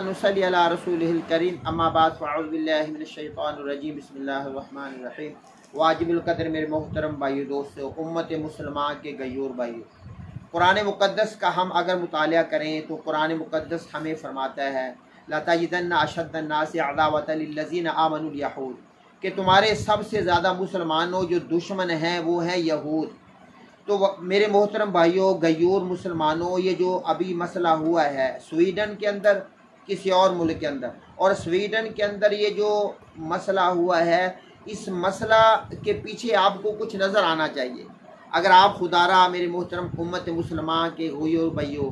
नसल्ली अला रसूलिहिल करीम अम्मा बाद फ़अऊज़ु बिल्लाहि मिनश शैतानिर रजीम बिस्मिल्लाहिर रहमानिर रहीम। वाजिबुल कद्र मेरे मोहतरम भाइयों दोस्तों, उम्मत मुसलमान के गयूर भाइयों, कुरान मुक़द्दस का हम अगर मुतालिया करें तो कुरान मुक़द्दस हमें फरमाता है लतजिदन्ना अशद्दन्नासि अदावतन लिल्लज़ीना आमनुल यहूद, कि तुम्हारे सबसे ज़्यादा मुसलमानों जो दुश्मन हैं वो हैं यहूद। तो मेरे मोहतरम भाइयों गयूर मुसलमानों, ये जो अभी मसला हुआ है स्वीडन के अंदर, किसी और मुल्क के अंदर, और स्वीडन के अंदर ये जो मसला हुआ है, इस मसला के पीछे आपको कुछ नज़र आना चाहिए। अगर आप खुदारा मेरे मोहतरम उम्मत मुसलमान के गयूर भाइयों,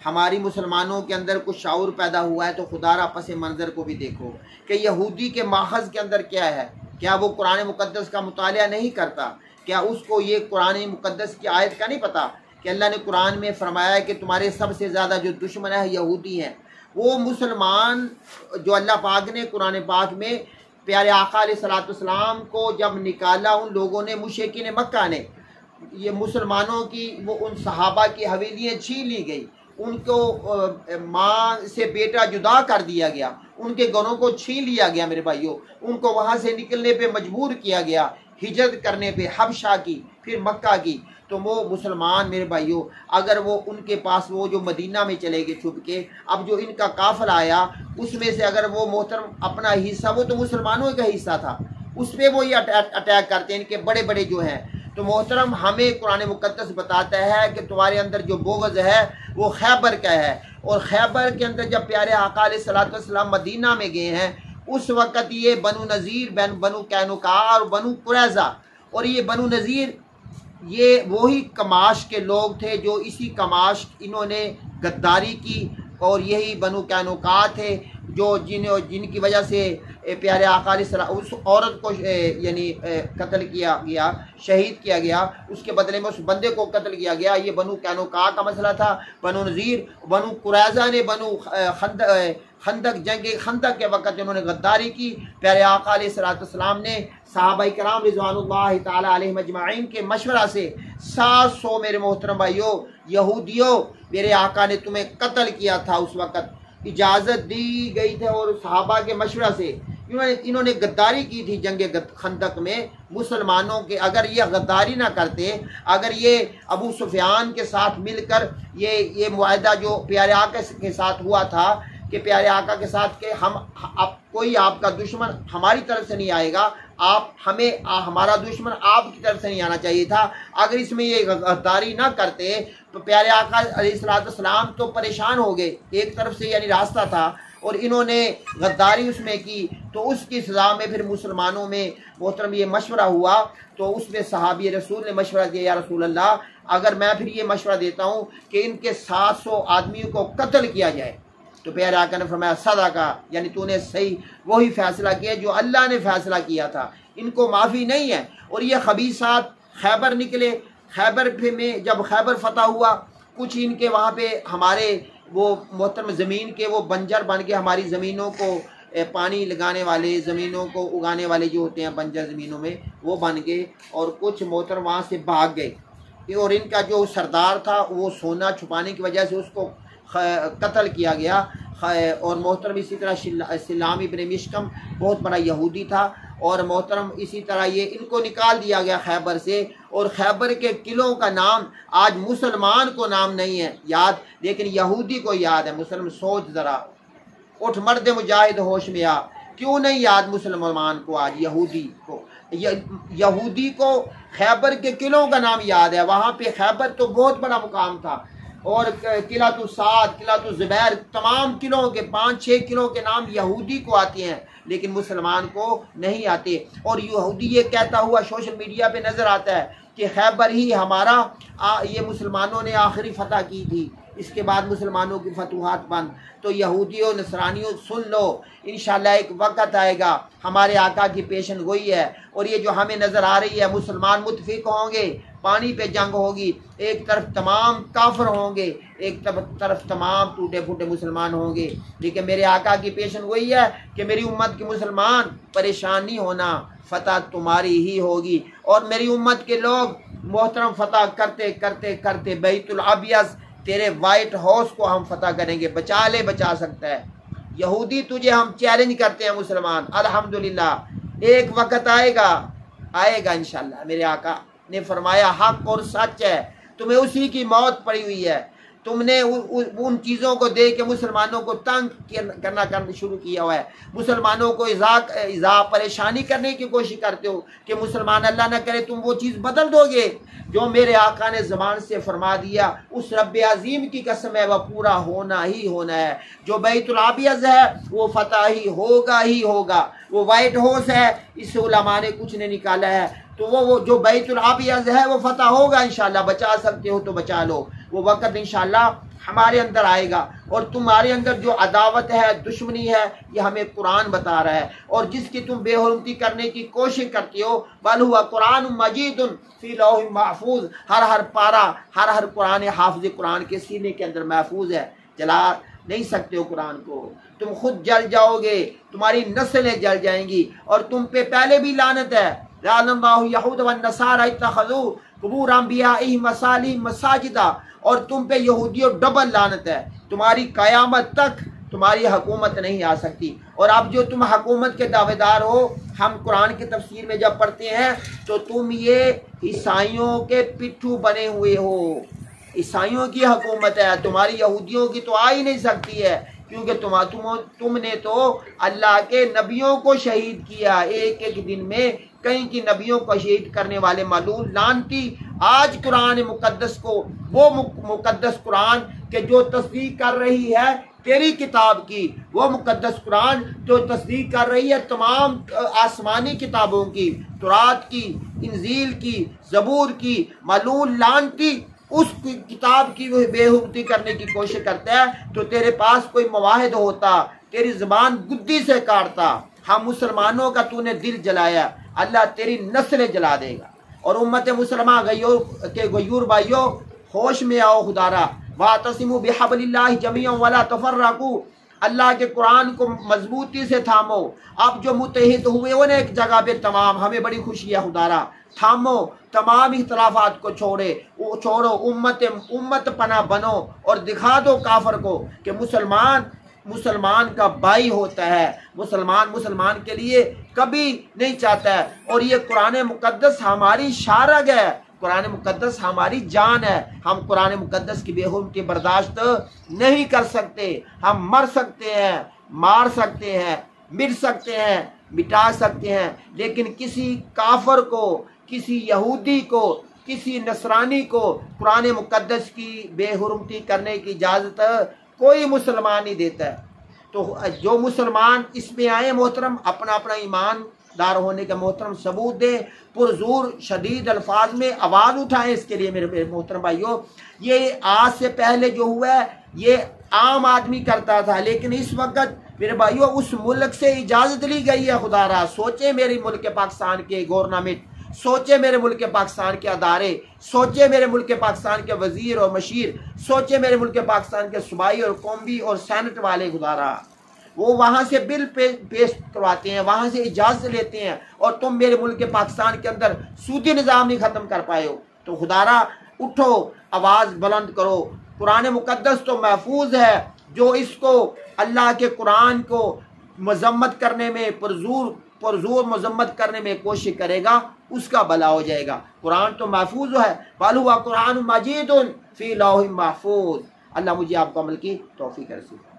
हमारी मुसलमानों के अंदर कुछ शाऊर पैदा हुआ है तो खुदारा पस मंज़र को भी देखो कि यहूदी के माखज़ के अंदर क्या है। क्या वो कुरान मुक़द्दस का मुतालिया नहीं करता? क्या उसको ये कुरान मुक़द्दस की आयत का नहीं पता कि अल्लाह ने कुरान में फरमाया है कि तुम्हारे सबसे ज़्यादा जो दुश्मन है यहूदी हैं। वो मुसलमान जो अल्लाह पाक ने कुरान पाक में प्यारे आका अलैहिस्सलाम को जब निकाला, उन लोगों ने मुशरिकीन मक्का ने ये मुसलमानों की वो उन सहाबा की हवेलियाँ छीन ली गई, उनको माँ से बेटा जुदा कर दिया गया, उनके घरों को छीन लिया गया मेरे भाइयों, उनको वहाँ से निकलने पे मजबूर किया गया, हिजरत करने पे हबशा की फिर मक्का की। तो वो मुसलमान मेरे भाइयों, अगर वो उनके पास वो जो मदीना में चले गए छुप के, अब जो इनका काफिला आया उसमें से अगर वो मोहतरम अपना हिस्सा, वो तो मुसलमानों का हिस्सा था, उस पर वो ये अटैक करते हैं इनके बड़े बड़े जो हैं। तो मोहतरम हमें कुरान मुक़द्दस बताता है कि तुम्हारे अंदर जो बोगज़ है वो खैबर का है, और खैबर के अंदर जब प्यारे आका अलैहिस्सलाम मदीना में गए हैं उस वक़्त ये बनु नज़ीर, बनु कैनुका और बनु कुरैज़ा, और ये बनु नज़ीर ये वही कमाश के लोग थे जो इसी कमाश इन्होंने गद्दारी की, और यही बनु कैनुका थे जो जिनकी वजह से प्यारे आका उस औरत को यानी कत्ल किया गया, शहीद किया गया, उसके बदले में उस बंदे को कत्ल किया गया। ये बनु कैनुका का मसला था। बनु नज़ीर, बनु कुरैज़ा ने खंदक जंग खंदक के वक़्त इन्होंने गद्दारी की। प्यारे आका अलैहिस्सलाम ने सहाबा किराम रिज़वानुल्लाहि ताला अलैहिम अजमाइन के मशवरा से 700 मेरे मोहतरम भाइयों यहूदियों, मेरे आका ने तुम्हें कत्ल किया था, उस वक़्त इजाज़त दी गई थी, और सहाबा के मशवरा से इन्होंने गद्दारी की थी जंग खंदक में मुसलमानों के। अगर ये गद्दारी ना करते, अगर ये अबू सुफियान के साथ मिलकर ये मुआहदा जो प्यारे आका के साथ हुआ था कि प्यारे आका के साथ के कोई आपका दुश्मन हमारी तरफ से नहीं आएगा, आप हमें हमारा दुश्मन आपकी तरफ से नहीं आना चाहिए था। अगर इसमें ये गद्दारी ना करते तो प्यारे आका अलैहिस्सलाम तो परेशान हो गए, एक तरफ से यानी रास्ता था और इन्होंने गद्दारी उसमें की, तो उसकी सज़ा में फिर मुसलमानों में मोहतरम ये मशवरा हुआ। तो उसमें सहाबी रसूल ने मशवरा दिया, या रसूल अल्लाह, अगर मैं फिर ये मशवरा देता हूँ कि इनके 700 आदमियों को कत्ल किया जाए, तो प्यारे आका ने फरमाया सदाका, यानी तूने सही वही फैसला किया जो अल्लाह ने फैसला किया था, इनको माफ़ी नहीं है। और ये खबीसात खैबर निकले, खैबर में जब खैबर फतह हुआ, कुछ इनके वहाँ पे हमारे वो मोहतरम ज़मीन के वो बंजर बन के हमारी ज़मीनों को पानी लगाने वाले, ज़मीनों को उगाने वाले जो होते हैं बंजर ज़मीनों में, वो बन गए, और कुछ मोहतरम वहाँ से भाग गए। और इनका जो सरदार था वो सोना छुपाने की वजह से उसको कत्ल किया गया। और मोहतरम इसी तरह सिलाम इब्न मिश्कम बहुत बड़ा यहूदी था, और मोहतरम इसी तरह ये इनको निकाल दिया गया खैबर से। और खैबर के किलों का नाम आज मुसलमान को नाम नहीं है याद, लेकिन यहूदी को याद है। मुसलमान सोच ज़रा, उठ मर्द मुजाहिद होश में आ, क्यों नहीं याद मुसलमान को आज, यहूदी को, यहूदी को खैबर के किलों का नाम याद है। वहाँ पे खैबर तो बहुत बड़ा मुकाम था, और किला तो साद, किला तो ज़ुबैर, तमाम किलों के 5-6 किलों के नाम यहूदी को आते हैं, लेकिन मुसलमान को नहीं आते। और यहूदी ये कहता हुआ सोशल मीडिया पे नज़र आता है कि खैबर ही हमारा ये मुसलमानों ने आखिरी फतह की थी, इसके बाद मुसलमानों की फतूहात बंद। तो यहूदियों नसरानियों सुन लो, इंशाअल्लाह एक वक़्त आएगा, हमारे आका की पेशन गोई है, और ये जो हमें नज़र आ रही है मुसलमान मुत्फिक होंगे, पानी पे जंग होगी, एक तरफ तमाम काफिर होंगे, एक तरफ तमाम टूटे फूटे मुसलमान होंगे। लेकिन मेरे आका की पेशन वही है कि मेरी उम्मत के मुसलमान परेशान नहीं होना, फतह तुम्हारी ही होगी। और मेरी उम्मत के लोग मोहतरम फतह करते करते करते बैतुल अबियस तेरे वाइट हाउस को हम फतह करेंगे। बचा ले, बचा सकता है। یہودی تجھے ہم چیلنج کرتے ہیں مسلمان، الحمدللہ ایک وقت آئے گا انشاءاللہ۔ میرے آقا نے فرمایا حق اور سچ ہے، تمہیں اسی کی موت پڑی ہوئی ہے، تم نے ان چیزوں کو دیکھ کے مسلمانوں کو تنگ کرنا شروع کیا ہوا ہے، مسلمانوں کو اضافہ پریشانی کرنے کی کوشش کرتے ہو کہ مسلمان اللہ نہ کرے تم وہ چیز بدل دو گے جو میرے آقا نے زبان سے فرما دیا۔ اس رب عظیم کی قسم ہے وہ پورا ہونا ہی ہونا ہے۔ جو بیت العابیز ہے وہ فتح ہی ہوگا۔ وہ وائٹ ہاؤس ہے، اس سے علماء نے کچھ نہیں نکالا ہے، تو وہ جو بیت العابیز ہے وہ فتح ہوگا انشاءاللہ۔ بچا سکتے ہو تو بچا لو، وہ وقت انشاءاللہ ہمارے اندر آئے گا۔ اور تمہارے اندر جو عداوت ہے، دشمنی ہے، یہ ہمیں قرآن بتا رہا ہے، اور جس کی تم بے حرمتی کرنے کی کوشش کرتے ہو، بل ہوا قرآن مجید فی لوح محفوظ، ہر پارا ہر قرآن حافظ قرآن کے سینے کے اندر محفوظ ہے۔ جلا نہیں سکتے ہو قرآن کو، تم خود جل جاؤ گے، تمہاری نسلیں جل جائیں گی، اور تم پہ پہلے بھی لعنت ہے۔ لعن اللہ یہود والنصارى اتخذوا قبور انبیائہم وصالحہم مساجدا، اور تم پہ یہودیوں ڈبل لعنت ہے، تمہاری قیامت تک تمہاری حکومت نہیں آ سکتی۔ اور اب جو تم حکومت کے دعوے دار ہو، ہم قرآن کی تفسیر میں جب پڑھتے ہیں تو تم یہ عیسائیوں کے پٹھو بنے ہوئے ہو، عیسائیوں کی حکومت ہے، تمہاری یہودیوں کی تو آ ہی نہیں سکتی ہے، کیونکہ تم نے تو اللہ کے نبیوں کو شہید کیا، ایک دن میں کئی کی نبیوں کو شہید کرنے والے معلول لعنتی آج قرآن مقدس کو، وہ مقدس قرآن کہ جو تصدیق کر رہی ہے تیری کتاب کی، وہ مقدس قرآن جو تصدیق کر رہی ہے تمام آسمانی کتابوں کی، تورات کی، انجیل کی، زبور کی، معلول لعنتی اس کتاب کی وہ بے حرمتی کرنے کی کوشش کرتا ہے، تو تیرے پاس کوئی مواحد ہوتا، تیری زبان گدی سے کاٹتا۔ ہم مسلمانوں کا تو نے دل جلایا، اللہ تیری نسلیں جلا دے گا۔ اور امت مسلمہ غیور بھائیوں، ہوش میں آؤ خدارا، واعتصموا بحبل اللہ جمیعا ولا تفرقوا، اللہ کے قرآن کو مضبوطی سے تھامو۔ اب جو متحد ہوئے انہیں ایک جگہ پہ تمام، ہمیں بڑی خوشی ہے خدارا، تھامو، تمام اختلافات کو چھوڑو، امت پناہ بنو، اور دکھا دو کافر کو کہ مسلمان کا بھائی ہوتا ہے، مسلمان کے لیے کبھی نہیں چاہتا ہے۔ اور یہ قرآن مقدس ہماری شارگ ہے، قرآن مقدس ہماری جان ہے، ہم قرآن مقدس کی بے حرمتی برداشت نہیں کر سکتے۔ ہم مر سکتے ہیں، مار سکتے ہیں، مٹ سکتے ہیں، مٹا سکتے ہیں، لیکن کسی کافر کو، کسی یہودی کو، کسی نصرانی کو قرآن مقدس کی بے حرمتی کرنے کی اجازت کوئی مسلمان نہیں دیتا ہے۔ تو جو مسلمان اس میں آئے محترم، اپنا ایمان دار ہونے کا محترم ثبوت دیں، پرزور شدید الفاظ میں آواز اٹھائیں اس کے لیے۔ میرے محترم بھائیوں، یہ آج سے پہلے جو ہوا ہے یہ عام آدمی کرتا تھا، لیکن اس وقت میرے بھائیوں اس ملک سے اجازت لی گئی ہے۔ خدا را سوچے میرے ملک پاکستان کے گورنمنٹ، سوچے میرے ملک پاکستان کے ادارے، سوچے میرے ملک پاکستان کے وزیر اور مشیر، سوچے میرے ملک پاکستان کے صوبائی اور قومی اور سینٹ والے خدا را، وہ وہاں سے بل پیش کرواتے ہیں، وہاں سے اجازت لیتے ہیں، اور تم میرے ملک پاکستان کے اندر سودی نظام نہیں ختم کر پائے ہو۔ تو خدا را اٹھو، آواز بلند کرو، قرآن مقدس تو محفوظ ہے، جو اس کو اللہ کے قرآن کو مذمت کرنے میں پرزور مذمت کرنے میں کوشش کرے گا اس کا بلا ہو جائے گا۔ قرآن تو محفوظ ہے، بل ہوا قرآن مجید فی لوح محفوظ۔ اللہ مجھے آپ کو عمل کی توفیق رسید۔